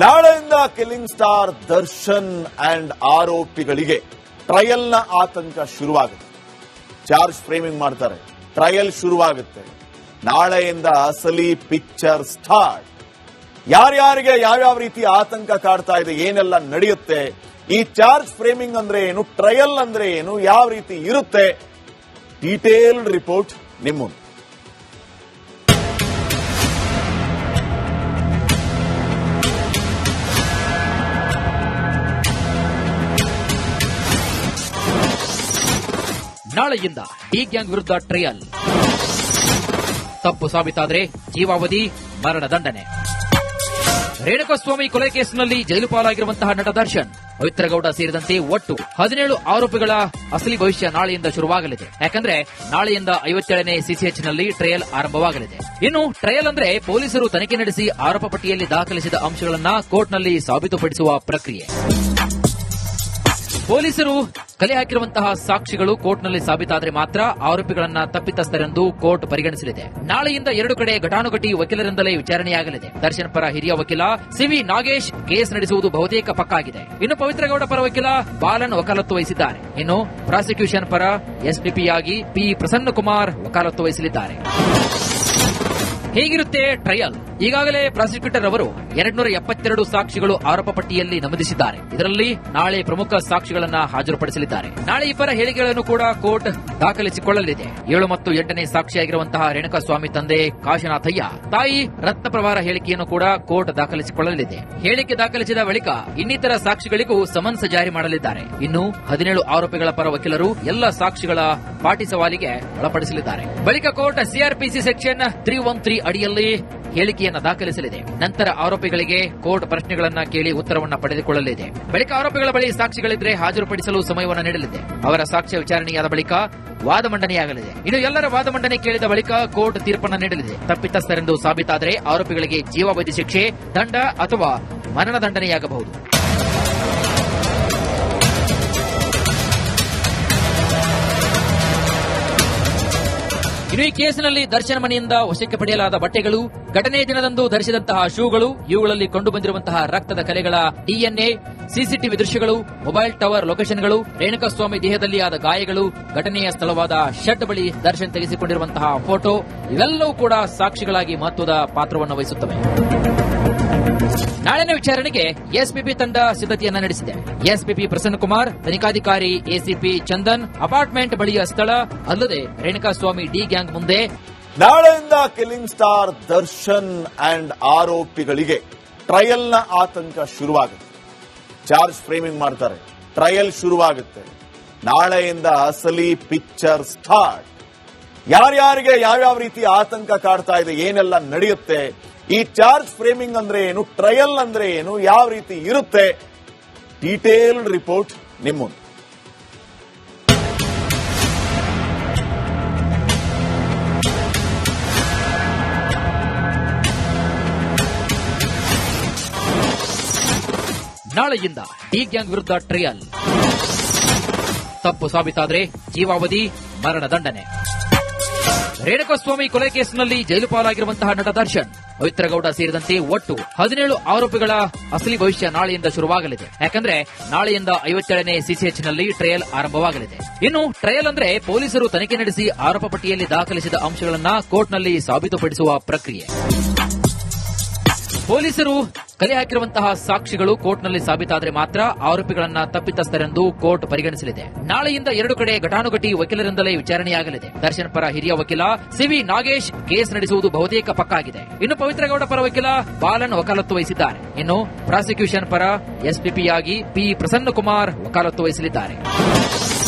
ನಾಳೆಯಿಂದ killing star Darshan and ಆರೋಪಿಗಳಿಗೆ ಟ್ರಯಲ್ನ ಆತಂಕ ಶುರುವಾಗುತ್ತೆ. ಚಾರ್ಜ್ ಫ್ರೇಮಿಂಗ್ ಮಾಡ್ತಾರೆ, ಟ್ರಯಲ್ ಶುರುವಾಗುತ್ತೆ. ನಾಳೆಯಿಂದ ಅಸಲಿ ಪಿಕ್ಚರ್ ಸ್ಟಾರ್ಟ್. ಯಾರ್ಯಾರಿಗೆ ಯಾವ್ಯಾವ ರೀತಿ ಆತಂಕ ಕಾಡ್ತಾ ಇದೆ, ಏನೆಲ್ಲ ನಡೆಯುತ್ತೆ, ಈ ಚಾರ್ಜ್ ಫ್ರೇಮಿಂಗ್ ಅಂದ್ರೆ ಏನು, ಟ್ರಯಲ್ ಅಂದ್ರೆ ಏನು, ಯಾವ ರೀತಿ ಇರುತ್ತೆ, ಡೀಟೇಲ್ಡ್ ರಿಪೋರ್ಟ್ ನಿಮ್ಮ ಮುಂದೆ. ನಾಳೆಯಿಂದ ಡಿ ಗ್ಯಾಂಗ್ ವಿರುದ್ಧ ಟ್ರಯಲ್. ತಪ್ಪು ಸಾಬೀತಾದರೆ ಜೀವಾವಧಿ ಮರಣದಂಡನೆ. ರೇಣುಕಾಸ್ವಾಮಿ ಕೊಲೆ ಕೇಸಿನಲ್ಲಿ ಜೈಲು ಪಾಲಾಗಿರುವಂತಹ ನಟ ದರ್ಶನ್, ಪವಿತ್ರಗೌಡ ಸೇರಿದಂತೆ ಒಟ್ಟು 17 ಆರೋಪಿಗಳ ಅಸಲಿ ಭವಿಷ್ಯ ನಾಳೆಯಿಂದ ಶುರುವಾಗಲಿದೆ. ಯಾಕಂದ್ರೆ ನಾಳೆಯಿಂದ 57ನೇ ಸಿಸಿಎಚ್ನಲ್ಲಿ ಟ್ರಯಲ್ ಆರಂಭವಾಗಲಿದೆ. ಇನ್ನು ಟ್ರಯಲ್ ಅಂದ್ರೆ ಪೊಲೀಸರು ತನಿಖೆ ನಡೆಸಿ ಆರೋಪ ಪಟ್ಟಿಯಲ್ಲಿ ದಾಖಲಿಸಿದ ಅಂಶಗಳನ್ನ ಕೋರ್ಟ್ನಲ್ಲಿ ಸಾಬೀತುಪಡಿಸುವ ಪ್ರಕ್ರಿಯೆ. ಪೊಲೀಸರು ಕಲೆ ಹಾಕಿರುವಂತಹ ಸಾಕ್ಷಿಗಳು ಕೋರ್ಟ್ನಲ್ಲಿ ಸಾಬೀತಾದರೆ ಮಾತ್ರ ಆರೋಪಿಗಳನ್ನ ತಪ್ಪಿತಸ್ಥರೆಂದು ಕೋರ್ಟ್ ಪರಿಗಣಿಸಲಿದೆ. ನಾಳೆಯಿಂದ 2 ಕಡೆ ಘಟಾನುಘಟಿ ವಕೀಲರಿಂದಲೇ ವಿಚಾರಣೆಯಾಗಲಿದೆ. ದರ್ಶನ್ ಪರ ಹಿರಿಯ ವಕೀಲ ಸಿವಿ ನಾಗೇಶ್ ಕೇಸ್ ನಡೆಸುವುದು ಬಹುತೇಕ ಪಕ್ಕಾ ಆಗಿದೆ. ಇನ್ನು ಪವಿತ್ರಗೌಡ ಪರ ವಕೀಲ ಬಾಲನ್ ವಕಾಲತ್ತು ವಹಿಸಿದ್ದಾರೆ. ಇನ್ನು ಪ್ರಾಸಿಕ್ಯೂಷನ್ ಪರ ಎಸ್ಡಿಪಿಯಾಗಿ ಪಿ ಪ್ರಸನ್ನಕುಮಾರ್ ವಕಾಲತ್ತು ವಹಿಸಲಿದ್ದಾರೆ. ಹೇಗಿರುತ್ತೆ ಟ್ರಯಲ್? ಈಗಾಗಲೇ ಪ್ರಾಸಿಕ್ಯೂಟರ್ ಅವರು 272 ಸಾಕ್ಷಿಗಳು ಆರೋಪ ಪಟ್ಟಿಯಲ್ಲಿ ನಮೂದಿಸಿದ್ದಾರೆ. ಇದರಲ್ಲಿ ನಾಳೆ ಪ್ರಮುಖ ಸಾಕ್ಷಿಗಳನ್ನ ಹಾಜರುಪಡಿಸಲಿದ್ದಾರೆ. ನಾಳೆ ಇಬ್ಬರ ಹೇಳಿಕೆಗಳನ್ನು ಕೂಡ ಕೋರ್ಟ್ ದಾಖಲಿಸಿಕೊಳ್ಳಲಿದೆ. 7 ಮತ್ತು 8ನೇ ಸಾಕ್ಷಿಯಾಗಿರುವಂತಹ ರೇಣುಕಾಸ್ವಾಮಿ ತಂದೆ ಕಾಶನಾಥಯ್ಯ, ತಾಯಿ ರತ್ನಪ್ರಭಾರ ಹೇಳಿಕೆಯನ್ನು ಕೂಡ ಕೋರ್ಟ್ ದಾಖಲಿಸಿಕೊಳ್ಳಲಿದೆ. ಹೇಳಿಕೆ ದಾಖಲಿಸಿದ ಬಳಿಕ ಇನ್ನಿತರ ಸಾಕ್ಷಿಗಳಿಗೂ ಸಮನ್ಸ್ ಜಾರಿ ಮಾಡಲಿದ್ದಾರೆ. ಇನ್ನು 17 ಆರೋಪಿಗಳ ಪರ ವಕೀಲರು ಎಲ್ಲ ಸಾಕ್ಷಿಗಳ ಪಾಟಿ ಸವಾಲಿಗೆ ಒಳಪಡಿಸಲಿದ್ದಾರೆ. ಬಳಿಕ ಕೋರ್ಟ್ ಸಿಆರ್ಪಿಸಿ ಸೆಕ್ಷನ್ 313 ಅಡಿಯಲ್ಲಿ ಹೇಳಿಕೆಯನ್ನು ದಾಖಲಿಸಲಿದೆ. ನಂತರ ಆರೋಪಿಗಳಿಗೆ ಕೋರ್ಟ್ ಪ್ರಶ್ನೆಗಳನ್ನ ಕೇಳಿ ಉತ್ತರವನ್ನ ಪಡೆದುಕೊಳ್ಳಲಿದೆ. ಬಳಿಕ ಆರೋಪಿಗಳ ಬಳಿ ಸಾಕ್ಷಿಗಳಿದ್ರೆ ಹಾಜರುಪಡಿಸಲು ಸಮಯವನ್ನು ನೀಡಲಿದೆ. ಅವರ ಸಾಕ್ಷ್ಯ ವಿಚಾರಣೆಯಾದ ಬಳಿಕ ವಾದ ಮಂಡನೆಯಾಗಲಿದೆ. ಇನ್ನು ಎಲ್ಲರ ವಾದ ಮಂಡನೆ ಕೇಳಿದ ಬಳಿಕ ಕೋರ್ಟ್ ತೀರ್ಪನ್ನು ನೀಡಲಿದೆ. ತಪ್ಪಿತಸ್ಥರೆಂದು ಸಾಬೀತಾದರೆ ಆರೋಪಿಗಳಿಗೆ ಜೀವಾವಧಿ ಶಿಕ್ಷೆ, ದಂಡ ಅಥವಾ ಮರಣದಂಡನೆಯಾಗಬಹುದು. ಇನ್ನು ಈ ಕೇಸಿನಲ್ಲಿ ದರ್ಶನ್ ಮನೆಯಿಂದ ವಶಕ್ಕೆ ಪಡೆಯಲಾದ ಬಟ್ಟೆಗಳು, ಘಟನೆ ದಿನದಂದು ಧರಿಸಿದಂತಹ ಶೂಗಳು, ಇವುಗಳಲ್ಲಿ ಕಂಡುಬಂದಿರುವಂತಹ ರಕ್ತದ ಕಲೆಗಳ ಡಿಎನ್ಎ, ಸಿಸಿಟಿವಿ ದೃಶ್ಯಗಳು, ಮೊಬೈಲ್ ಟವರ್ ಲೊಕೇಶನ್ಗಳು, ರೇಣುಕಾಸ್ವಾಮಿ ದೇಹದಲ್ಲಿ ಆದ ಗಾಯಗಳು, ಘಟನೆಯ ಸ್ಥಳವಾದ ಶೆಡ್ ಬಳಿ ದರ್ಶನ್ ತೆಗೆಸಿಕೊಂಡಿರುವಂತಹ ಫೋಟೋ, ಇವೆಲ್ಲವೂ ಕೂಡ ಸಾಕ್ಷಿಗಳಾಗಿ ಮಹತ್ವದ ಪಾತ್ರವನ್ನು ವಹಿಸುತ್ತವೆ. ನಾಳಿನ ವಿಚಾರಣೆಗೆ ಎಸ್ಪಿಪಿ ತಂಡ ಸಿದ್ಧತೆಯನ್ನ ನಡೆಸಿದೆ. ಎಸ್ಪಿಪಿ ಪ್ರಸನ್ನಕುಮಾರ್, ತನಿಖಾಧಿಕಾರಿ ಎಸಿಪಿ ಚಂದನ್ ಅಪಾರ್ಟ್ಮೆಂಟ್ ಬಳಿಯ ಸ್ಥಳ, ಅಲ್ಲದೆ ರೇಣುಕಾಸ್ವಾಮಿ ಡಿ ಗ್ಯಾಂಗ್ ಮುಂದೆ. ನಾಳೆಯಿಂದ ಕಿಲ್ಲಿಂಗ್ ಸ್ಟಾರ್ ದರ್ಶನ್ ಅಂಡ್ ಆರೋಪಿಗಳಿಗೆ ಟ್ರಯಲ್ನ ಆತಂಕ ಶುರುವಾಗುತ್ತೆ. ಚಾರ್ಜ್ ಫ್ರೇಮಿಂಗ್ ಮಾಡ್ತಾರೆ, ಟ್ರಯಲ್ ಶುರುವಾಗುತ್ತೆ. ನಾಳೆಯಿಂದ ಅಸಲಿ ಪಿಕ್ಚರ್ ಸ್ಟಾರ್ಟ್. ಯಾರ್ಯಾರಿಗೆ ಯಾವ್ಯಾವ ರೀತಿ ಆತಂಕ ಕಾಡ್ತಾ ಇದೆ, ಏನೆಲ್ಲ ನಡೆಯುತ್ತೆ, ಈ ಚಾರ್ಜ್ ಫ್ರೇಮಿಂಗ್ ಅಂದ್ರೆ ಏನು, ಟ್ರಯಲ್ ಅಂದ್ರೆ ಏನು, ಯಾವ ರೀತಿ ಇರುತ್ತೆ, ಡೀಟೇಲ್ಡ್ ರಿಪೋರ್ಟ್ ನಿಮ್ಮ ಮುಂದೆ. ನಾಳೆಯಿಂದ ಡಿ ಗ್ಯಾಂಗ್ ವಿರುದ್ಧ ಟ್ರಯಲ್. ತಪ್ಪು ಸಾಬೀತಾದರೆ ಜೀವಾವಧಿ ಮರಣದಂಡನೆ. ರೇಣುಕಾಸ್ವಾಮಿ ಕೊಲೆ ಕೇಸಿನಲ್ಲಿ ಜೈಲು ಪಾಲಾಗಿರುವಂತಹ ನಟ ದರ್ಶನ್, ಪವಿತ್ರಗೌಡ ಸೇರಿದಂತೆ ಒಟ್ಟು 17 ಆರೋಪಿಗಳ ಅಸಲಿ ಭವಿಷ್ಯ ನಾಳೆಯಿಂದ ಶುರುವಾಗಲಿದೆ. ಯಾಕಂದ್ರೆ ನಾಳೆಯಿಂದ 57ನೇ ಸಿಸಿಎಚ್ನಲ್ಲಿ ಟ್ರಯಲ್ ಆರಂಭವಾಗಲಿದೆ. ಇನ್ನು ಟ್ರಯಲ್ ಅಂದ್ರೆ ಪೊಲೀಸರು ತನಿಖೆ ನಡೆಸಿ ಆರೋಪ ಪಟ್ಟಿಯಲ್ಲಿ ದಾಖಲಿಸಿದ ಅಂಶಗಳನ್ನ ಕೋರ್ಟ್ನಲ್ಲಿ ಸಾಬೀತುಪಡಿಸುವ ಪ್ರಕ್ರಿಯೆ. ಪೊಲೀಸರು ಕಲೆ ಹಾಕಿರುವಂತಹ ಸಾಕ್ಷಿಗಳು ಕೋರ್ಟ್ನಲ್ಲಿ ಸಾಬೀತಾದರೆ ಮಾತ್ರ ಆರೋಪಿಗಳನ್ನ ತಪ್ಪಿತಸ್ಥರೆಂದು ಕೋರ್ಟ್ ಪರಿಗಣಿಸಲಿದೆ. ನಾಳೆಯಿಂದ 2 ಕಡೆ ಘಟಾನುಘಟಿ ವಕೀಲರಿಂದಲೇ ವಿಚಾರಣೆಯಾಗಲಿದೆ. ದರ್ಶನ್ ಪರ ಹಿರಿಯ ವಕೀಲ ಸಿವಿ ನಾಗೇಶ್ ಕೇಸ್ ನಡೆಸುವುದು ಬಹುತೇಕ ಪಕ್ಕಾ ಆಗಿದೆ. ಇನ್ನು ಪವಿತ್ರಗೌಡ ಪರ ವಕೀಲ ಬಾಲನ್ ವಕಾಲತ್ತು ವಹಿಸಿದ್ದಾರೆ. ಇನ್ನು ಪ್ರಾಸಿಕ್ಯೂಷನ್ ಪರ ಎಸ್ಡಿಪಿಯಾಗಿ ಪಿ ಪ್ರಸನ್ನಕುಮಾರ್ ವಕಾಲತ್ತು ವಹಿಸಲಿದ್ದಾರೆ.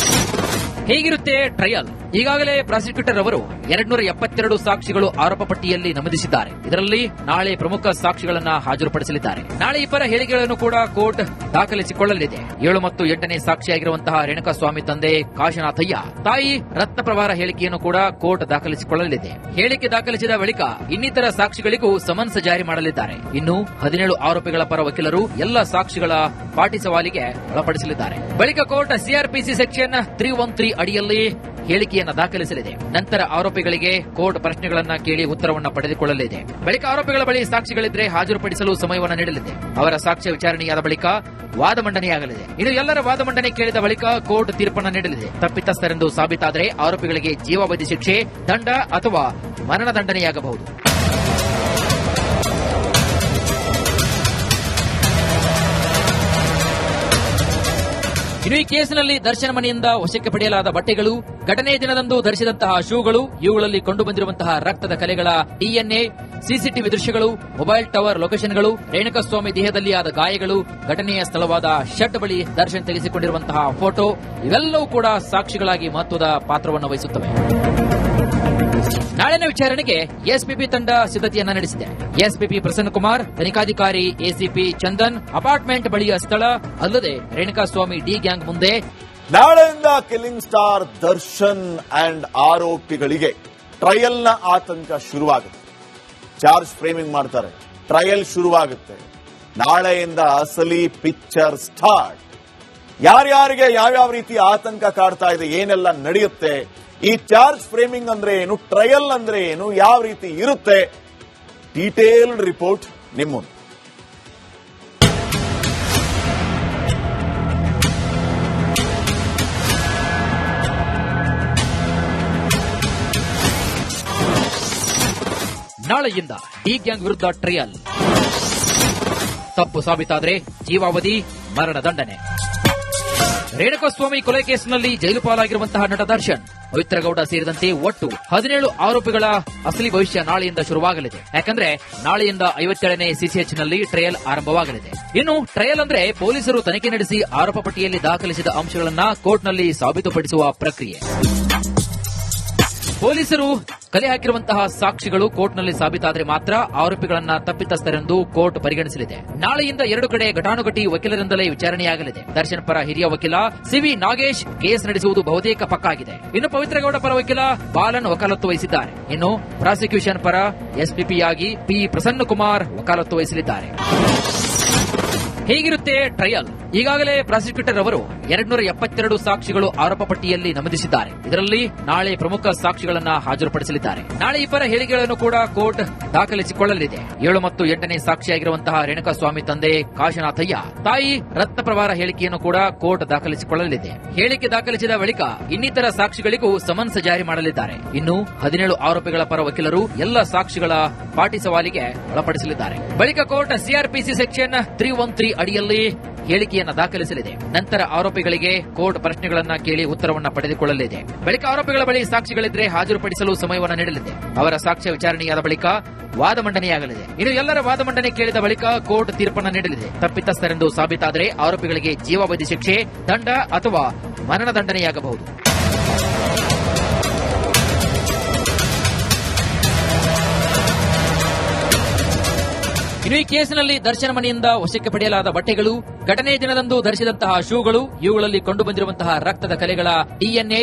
ಹೇಗಿರುತ್ತೆ ಟ್ರಯಲ್? ಈಗಾಗಲೇ ಪ್ರಾಸಿಕ್ಯೂಟರ್ ಅವರು 272 ಸಾಕ್ಷಿಗಳು ಆರೋಪ ಪಟ್ಟಿಯಲ್ಲಿ ನಮೂದಿಸಿದ್ದಾರೆ. ಇದರಲ್ಲಿ ನಾಳೆ ಪ್ರಮುಖ ಸಾಕ್ಷಿಗಳನ್ನ ಹಾಜರುಪಡಿಸಲಿದ್ದಾರೆ. ನಾಳೆ ಇಬ್ಬರ ಹೇಳಿಕೆಗಳನ್ನು ಕೂಡ ಕೋರ್ಟ್ ದಾಖಲಿಸಿಕೊಳ್ಳಲಿದೆ. 7 ಮತ್ತು 8ನೇ ಸಾಕ್ಷಿಯಾಗಿರುವಂತಹ ರೇಣುಕಾಸ್ವಾಮಿ ತಂದೆ ಕಾಶನಾಥಯ್ಯ, ತಾಯಿ ರತ್ನಪ್ರಭಾರ ಹೇಳಿಕೆಯನ್ನು ಕೂಡ ಕೋರ್ಟ್ ದಾಖಲಿಸಿಕೊಳ್ಳಲಿದೆ. ಹೇಳಿಕೆ ದಾಖಲಿಸಿದ ಬಳಿಕ ಇನ್ನಿತರ ಸಾಕ್ಷಿಗಳಿಗೂ ಸಮನ್ಸ್ ಜಾರಿ ಮಾಡಲಿದ್ದಾರೆ. ಇನ್ನು 17 ಆರೋಪಿಗಳ ಪರ ವಕೀಲರು ಎಲ್ಲ ಸಾಕ್ಷಿಗಳ ಪಾಟಿ ಸವಾಲಿಗೆ ಒಳಪಡಿಸಲಿದ್ದಾರೆ. ಬಳಿಕ ಕೋರ್ಟ್ ಸಿಆರ್ಪಿಸಿ ಸೆಕ್ಷನ್ 313 ಅಡಿಯಲ್ಲಿ ಹೇಳಿಕೆಯನ್ನ ದಾಖಲಿಸಲಿದೆ. ನಂತರ ಆರೋಪಿಗಳಿಗೆ ಕೋರ್ಟ್ ಪ್ರಶ್ನೆಗಳನ್ನ ಕೇಳಿ ಉತ್ತರವನ್ನ ಪಡೆದುಕೊಳ್ಳಲಿದೆ. ಬಳಿಕ ಆರೋಪಿಗಳ ಬಳಿ ಸಾಕ್ಷಿಗಳಿದ್ರೆ ಹಾಜರುಪಡಿಸಲು ಸಮಯವನ್ನು ನೀಡಲಿದೆ. ಅವರ ಸಾಕ್ಷ್ಯ ವಿಚಾರಣೆಯಾದ ಬಳಿಕ ವಾದ ಮಂಡನೆಯಾಗಲಿದೆ. ಇನ್ನು ಎಲ್ಲರ ವಾದ ಮಂಡನೆ ಕೇಳಿದ ಬಳಿಕ ಕೋರ್ಟ್ ತೀರ್ಪನ್ನು ನೀಡಲಿದೆ. ತಪ್ಪಿತಸ್ಥರೆಂದು ಸಾಬೀತಾದರೆ ಆರೋಪಿಗಳಿಗೆ ಜೀವಾವಧಿ ಶಿಕ್ಷೆ, ದಂಡ ಅಥವಾ ಮರಣದಂಡನೆಯಾಗಬಹುದು. ಇನ್ನು ಈ ಕೇಸಿನಲ್ಲಿ ದರ್ಶನ್ ಮನೆಯಿಂದ ವಶಕ್ಕೆ ಪಡೆಯಲಾದ ಬಟ್ಟೆಗಳು, ಘಟನೆ ದಿನದಂದು ಧರಿಸಿದಂತಹ ಶೂಗಳು, ಇವುಗಳಲ್ಲಿ ಕಂಡುಬಂದಿರುವಂತಹ ರಕ್ತದ ಕಲೆಗಳ ಡಿಎನ್ಎ, ಸಿಸಿಟಿವಿ ದೃಶ್ಯಗಳು, ಮೊಬೈಲ್ ಟವರ್ ಲೊಕೇಶನ್ಗಳು, ರೇಣುಕಾಸ್ವಾಮಿ ದೇಹದಲ್ಲಿ ಆದ ಗಾಯಗಳು, ಘಟನೆಯ ಸ್ಥಳವಾದ ಶೆಡ್ ಬಳಿ ದರ್ಶನ್ ತೆಗೆಸಿಕೊಂಡಿರುವಂತಹ ಫೋಟೋ ಇವೆಲ್ಲವೂ ಕೂಡ ಸಾಕ್ಷಿಗಳಾಗಿ ಮಹತ್ವದ ಪಾತ್ರವನ್ನು ವಹಿಸುತ್ತವೆ. ನಾಳಿನ ವಿಚಾರಣೆಗೆ ಎಸ್ಪಿಪಿ ತಂಡ ಸಿದ್ಧತೆಯನ್ನ ನಡೆಸಿದೆ. ಎಸ್ಪಿಪಿ ಪ್ರಸನ್ನಕುಮಾರ್, ತನಿಖಾಧಿಕಾರಿ ಎಸಿಪಿ ಚಂದನ್ ಅಪಾರ್ಟ್ಮೆಂಟ್ ಬಳಿಯ ಸ್ಥಳ ಅಲ್ಲದೆ ರೇಣುಕಾಸ್ವಾಮಿ ಡಿ ಗ್ಯಾಂಗ್ ಮುಂದೆ ನಾಳೆಯಿಂದ ಕಿಲ್ಲಿಂಗ್ ಸ್ಟಾರ್ ದರ್ಶನ್ ಅಂಡ್ ಆರೋಪಿಗಳಿಗೆ ಟ್ರಯಲ್ನ ಆತಂಕ ಶುರುವಾಗುತ್ತೆ. ಚಾರ್ಜ್ ಫ್ರೇಮಿಂಗ್ ಮಾಡ್ತಾರೆ, ಟ್ರಯಲ್ ಶುರುವಾಗುತ್ತೆ. ನಾಳೆಯಿಂದ ಅಸಲಿ ಪಿಕ್ಚರ್ ಸ್ಟಾರ್ಟ್. ಯಾರ್ಯಾರಿಗೆ ಯಾವ್ಯಾವ ರೀತಿ ಆತಂಕ ಕಾಡ್ತಾ ಇದೆ, ಏನೆಲ್ಲ ನಡೆಯುತ್ತೆ, ಈ ಚಾರ್ಜ್ ಫ್ರೇಮಿಂಗ್ ಅಂದ್ರೆ ಏನು, ಟ್ರಯಲ್ ಅಂದ್ರೆ ಏನು, ಯಾವ ರೀತಿ ಇರುತ್ತೆ, ಡೀಟೇಲ್ಡ್ ರಿಪೋರ್ಟ್ ನಿಮ್ಮ ಮುಂದೆ. ನಾಳೆಯಿಂದ ಡಿ ಗ್ಯಾಂಗ್ ವಿರುದ್ಧ ಟ್ರಯಲ್. ತಪ್ಪು ಸಾಬೀತಾದರೆ ಜೀವಾವಧಿ, ಮರಣದಂಡನೆ. ರೇಣುಕಾಸ್ವಾಮಿ ಕೊಲೆ ಕೇಸಿನಲ್ಲಿ ಜೈಲು ಪಾಲಾಗಿರುವಂತಹ ನಟ ದರ್ಶನ್, ಪವಿತ್ರಗೌಡ ಸೇರಿದಂತೆ ಒಟ್ಟು 17 ಆರೋಪಿಗಳ ಅಸಲಿ ಭವಿಷ್ಯ ನಾಳೆಯಿಂದ ಶುರುವಾಗಲಿದೆ. ಯಾಕಂದ್ರೆ ನಾಳೆಯಿಂದ 57ನೇ ಸಿಸಿಎಚ್ನಲ್ಲಿ ಟ್ರಯಲ್ ಆರಂಭವಾಗಲಿದೆ. ಇನ್ನು ಟ್ರಯಲ್ ಅಂದ್ರೆ ಪೊಲೀಸರು ತನಿಖೆ ನಡೆಸಿ ಆರೋಪ ಪಟ್ಟಿಯಲ್ಲಿ ದಾಖಲಿಸಿದ ಅಂಶಗಳನ್ನ ಕೋರ್ಟ್ನಲ್ಲಿ ಸಾಬೀತುಪಡಿಸುವ ಪ್ರಕ್ರಿಯೆ. ಪೊಲೀಸರು ಕಲೆ ಹಾಕಿರುವಂತಹ ಸಾಕ್ಷಿಗಳು ಕೋರ್ಟ್ನಲ್ಲಿ ಸಾಬೀತಾದರೆ ಮಾತ್ರ ಆರೋಪಿಗಳನ್ನ ತಪ್ಪಿತಸ್ಥರೆಂದು ಕೋರ್ಟ್ ಪರಿಗಣಿಸಲಿದೆ. ನಾಳೆಯಿಂದ 2 ಕಡೆ ಘಟಾನುಘಟಿ ವಕೀಲರಿಂದಲೇ ವಿಚಾರಣೆಯಾಗಲಿದೆ. ದರ್ಶನ್ ಪರ ಹಿರಿಯ ವಕೀಲ ಸಿವಿ ನಾಗೇಶ್ ಕೇಸ್ ನಡೆಸುವುದು ಬಹುತೇಕ ಪಕ್ಕಾ ಆಗಿದೆ. ಇನ್ನು ಪವಿತ್ರಗೌಡ ಪರ ವಕೀಲ ಬಾಲನ್ ವಕಾಲತ್ತು ವಹಿಸಿದ್ದಾರೆ. ಇನ್ನು ಪ್ರಾಸಿಕ್ಯೂಷನ್ ಪರ ಎಸ್ಪಿಪಿಯಾಗಿ ಪಿ ಪ್ರಸನ್ನಕುಮಾರ್ ವಕಾಲತ್ತು ವಹಿಸಲಿದ್ದಾರೆ. ಹೇಗಿರುತ್ತೆ ಟ್ರಯಲ್? ಈಗಾಗಲೇ ಪ್ರಾಸಿಕ್ಯೂಟರ್ ಅವರು 272 ಸಾಕ್ಷಿಗಳು ಆರೋಪ ಪಟ್ಟಿಯಲ್ಲಿ ನಮೂದಿಸಿದ್ದಾರೆ. ಇದರಲ್ಲಿ ನಾಳೆ ಪ್ರಮುಖ ಸಾಕ್ಷಿಗಳನ್ನ ಹಾಜರುಪಡಿಸಲಿದ್ದಾರೆ. ನಾಳೆ ಇಬ್ಬರ ಹೇಳಿಕೆಗಳನ್ನು ಕೂಡ ಕೋರ್ಟ್ ದಾಖಲಿಸಿಕೊಳ್ಳಲಿದೆ. 7 ಮತ್ತು 8ನೇ ಸಾಕ್ಷಿಯಾಗಿರುವಂತಹ ರೇಣುಕಾಸ್ವಾಮಿ ತಂದೆ ಕಾಶನಾಥಯ್ಯ, ತಾಯಿ ರತ್ನಪ್ರಭಾರ ಹೇಳಿಕೆಯನ್ನು ಕೂಡ ಕೋರ್ಟ್ ದಾಖಲಿಸಿಕೊಳ್ಳಲಿದೆ. ಹೇಳಿಕೆ ದಾಖಲಿಸಿದ ಬಳಿಕ ಇನ್ನಿತರ ಸಾಕ್ಷಿಗಳಿಗೂ ಸಮನ್ಸ್ ಜಾರಿ ಮಾಡಲಿದ್ದಾರೆ. ಇನ್ನು 17 ಆರೋಪಿಗಳ ಪರ ವಕೀಲರು ಎಲ್ಲ ಸಾಕ್ಷಿಗಳ ಪಾಟಿ ಸವಾಲಿಗೆ ಒಳಪಡಿಸಲಿದ್ದಾರೆ. ಬಳಿಕ ಕೋರ್ಟ್ ಸಿಆರ್ಪಿಸಿ ಸೆಕ್ಷನ್ 313 ಅಡಿಯಲ್ಲಿ ಹೇಳಿಕೆಯನ್ನು ದಾಖಲಿಸಲಿದೆ. ನಂತರ ಆರೋಪಿಗಳಿಗೆ ಕೋರ್ಟ್ ಪ್ರಶ್ನೆಗಳನ್ನ ಕೇಳಿ ಉತ್ತರವನ್ನ ಪಡೆದುಕೊಳ್ಳಲಿದೆ. ಬಳಿಕ ಆರೋಪಿಗಳ ಬಳಿ ಸಾಕ್ಷಿಗಳಿದ್ರೆ ಹಾಜರುಪಡಿಸಲು ಸಮಯವನ್ನು ನೀಡಲಿದೆ. ಅವರ ಸಾಕ್ಷ್ಯ ವಿಚಾರಣೆಯಾದ ಬಳಿಕ ವಾದ ಮಂಡನೆಯಾಗಲಿದೆ. ಇನ್ನು ಎಲ್ಲರ ವಾದ ಮಂಡನೆ ಕೇಳಿದ ಬಳಿಕ ಕೋರ್ಟ್ ತೀರ್ಪನ್ನು ನೀಡಲಿದೆ. ತಪ್ಪಿತಸ್ಥರೆಂದು ಸಾಬೀತಾದರೆ ಆರೋಪಿಗಳಿಗೆ ಜೀವಾವಧಿ ಶಿಕ್ಷೆ, ದಂಡ ಅಥವಾ ಮರಣದಂಡನೆಯಾಗಬಹುದು. ಇನ್ನು ಈ ಕೇಸಿನಲ್ಲಿ ದರ್ಶನ್ ಮನೆಯಿಂದ ವಶಕ್ಕೆ ಪಡೆಯಲಾದ ಬಟ್ಟೆಗಳು, ಘಟನೆ ದಿನದಂದು ಧರಿಸಿದಂತಹ ಶೂಗಳು, ಇವುಗಳಲ್ಲಿ ಕಂಡುಬಂದಿರುವಂತಹ ರಕ್ತದ ಕಲೆಗಳ ಡಿಎನ್ಎ,